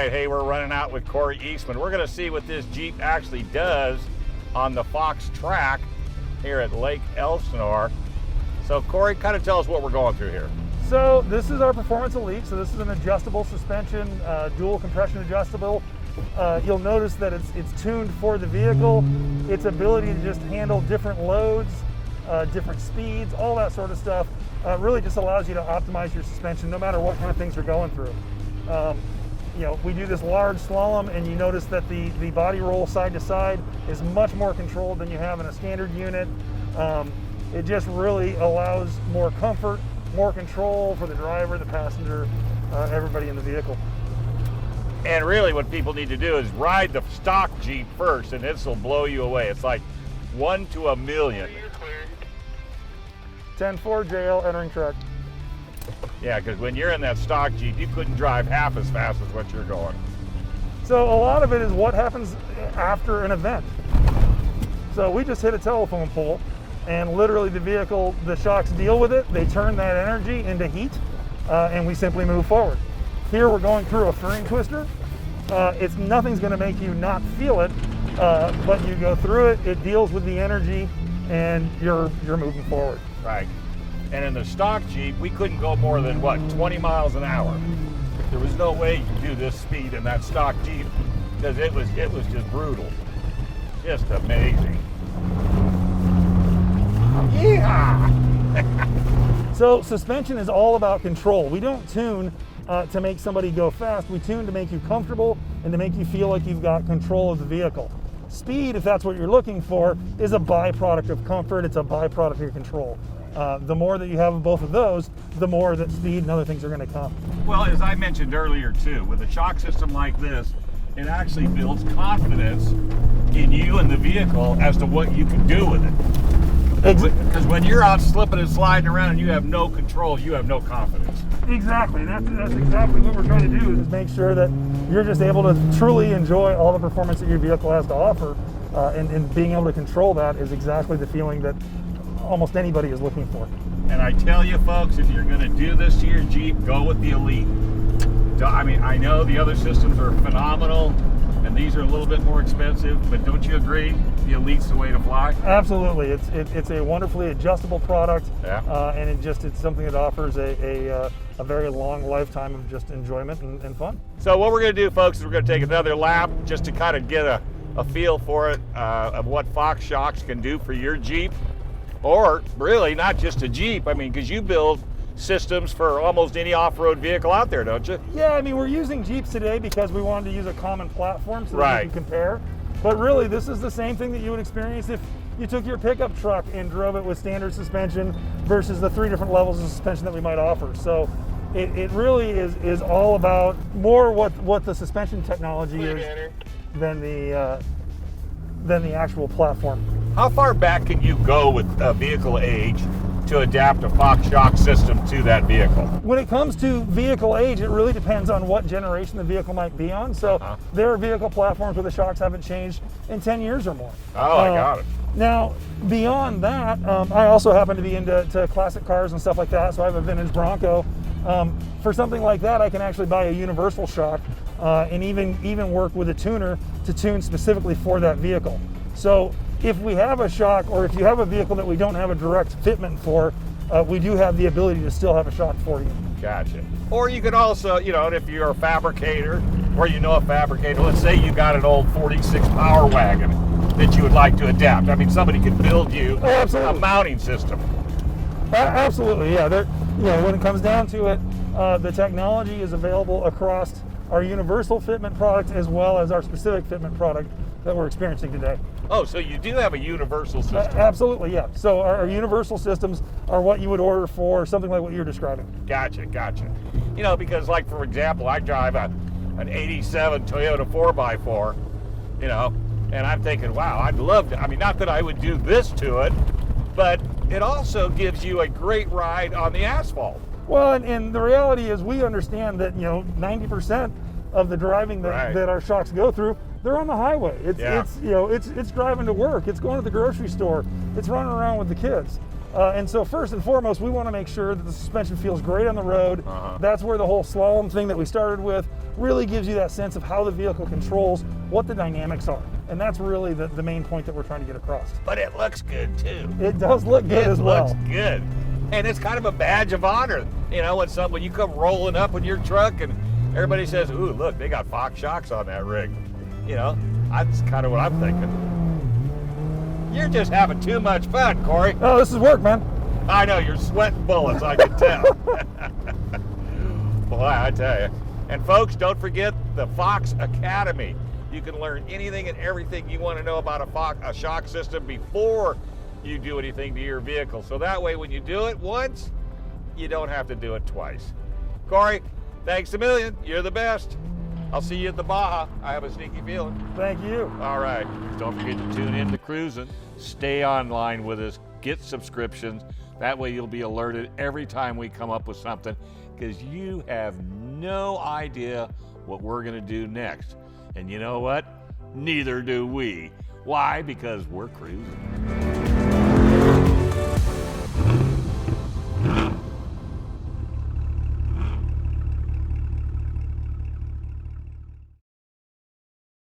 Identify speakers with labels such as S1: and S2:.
S1: right, hey, we're running out with Corey Eastman. We're gonna see what this Jeep actually does on the Fox track here at Lake Elsinore. So Corey, kind of tell us what we're going through here.
S2: So this is our Performance Elite. So this is an adjustable suspension, dual compression adjustable. You'll notice that it's tuned for the vehicle. Its ability to just handle different loads, different speeds, all that sort of stuff, really just allows you to optimize your suspension no matter what kind of things you're going through. You know, we do this large slalom, and you notice that the body roll side to side is much more controlled than you have in a standard unit. It just really allows more comfort, more control for the driver, the passenger, everybody in the vehicle.
S1: And really what people need to do is ride the stock Jeep first, and this will blow you away. It's like 1 to a million.
S2: 10-4 JL entering track.
S1: Yeah, because when you're in that stock Jeep, you couldn't drive half as fast as what you're going.
S2: So a lot of it is what happens after an event. So we just hit a telephone pole, and literally the vehicle, the shocks deal with it. They turn that energy into heat, and we simply move forward. Here we're going through a furring twister. Nothing's going to make you not feel it, but you go through it. It deals with the energy, and you're moving forward.
S1: Right. And in the stock Jeep, we couldn't go more than, what, 20 miles an hour. There was no way you could do this speed in that stock Jeep, because it was just brutal. Just amazing. Yeehaw!
S2: So suspension is all about control. We don't tune to make somebody go fast. We tune to make you comfortable and to make you feel like you've got control of the vehicle. Speed, if that's what you're looking for, is a byproduct of comfort. It's a byproduct of your control. The more that you have of both of those, the more that speed and other things are going to come.
S1: Well, as I mentioned earlier too, with a shock system like this, it actually builds confidence in you and the vehicle as to what you can do with it. Because when you're out slipping and sliding around and you have no control, you have no confidence.
S2: Exactly. That's exactly what we're trying to do, is make sure that you're just able to truly enjoy all the performance that your vehicle has to offer, and being able to control that is exactly the feeling that almost anybody is looking for.
S1: And I tell you folks, if you're going to do this to your Jeep, go with the Elite. I mean, I know the other systems are phenomenal and these are a little bit more expensive, but don't you agree the Elite's the way to fly?
S2: Absolutely. It's a wonderfully adjustable product,
S1: yeah.
S2: And it's something that offers a very long lifetime of just enjoyment and fun.
S1: So what we're going to do, folks, is we're going to take another lap just to kind of get a feel for it, of what Fox shocks can do for your Jeep. Or really not just a Jeep, I mean, because you build systems for almost any off-road vehicle out there, don't you?
S2: Yeah, I mean, we're using Jeeps today because we wanted to use a common platform so that we can compare. But really, this is the same thing that you would experience if you took your pickup truck and drove it with standard suspension versus the 3 different levels of suspension that we might offer. So it really is all about more what the suspension technology is than the actual platform.
S1: How far back can you go with vehicle age to adapt a Fox shock system to that vehicle?
S2: When it comes to vehicle age, it really depends on what generation the vehicle might be on. So there are vehicle platforms where the shocks haven't changed in 10 years or more.
S1: Oh, I got it.
S2: Now, beyond that, I also happen to be into classic cars and stuff like that, so I have a vintage Bronco. For something like that, I can actually buy a universal shock and even work with a tuner to tune specifically for that vehicle. So if we have a shock, or if you have a vehicle that we don't have a direct fitment for, we do have the ability to still have a shock for you.
S1: Gotcha. Or you could also, you know, if you're a fabricator, or you know a fabricator, let's say you got an old 46 Power Wagon that you would like to adapt. I mean, somebody could build you a mounting system.
S2: Absolutely, yeah. You know, when it comes down to it, the technology is available across our universal fitment product as well as our specific fitment product that we're experiencing today.
S1: Oh, so you do have a universal system?
S2: Absolutely, yeah. So our universal systems are what you would order for something like what you're describing.
S1: Gotcha. You know, because like, for example, I drive an 87 Toyota 4x4, you know, and I'm thinking, wow, I'd love to, I mean, not that I would do this to it, but it also gives you a great ride on the asphalt.
S2: Well, and the reality is we understand that, you know, 90% of the driving that our shocks go through, they're on the highway. It's driving to work. It's going to the grocery store. It's running around with the kids. And so first and foremost, we want to make sure that the suspension feels great on the road. That's where the whole slalom thing that we started with really gives you that sense of how the vehicle controls, what the dynamics are. And that's really the main point that we're trying to get across.
S1: But it looks good too.
S2: It does look good as well.
S1: It looks good. And it's kind of a badge of honor, you know, when you come rolling up in your truck and everybody says, ooh, look, they got Fox shocks on that rig. You know, that's kind of what I'm thinking. You're just having too much fun, Corey.
S2: Oh, this is work, man.
S1: I know, you're sweating bullets, I can tell. Boy, I tell you. And folks, don't forget the Fox Academy. You can learn anything and everything you want to know about a shock system before you do anything to your vehicle. So that way, when you do it once, you don't have to do it twice. Corey, thanks a million. You're the best. I'll see you at the Baja. I have a sneaky feeling.
S2: Thank you.
S1: All right. Don't forget to tune in to Cruisin. Stay online with us. Get subscriptions. That way you'll be alerted every time we come up with something, because you have no idea what we're going to do next. And you know what? Neither do we. Why? Because we're cruising.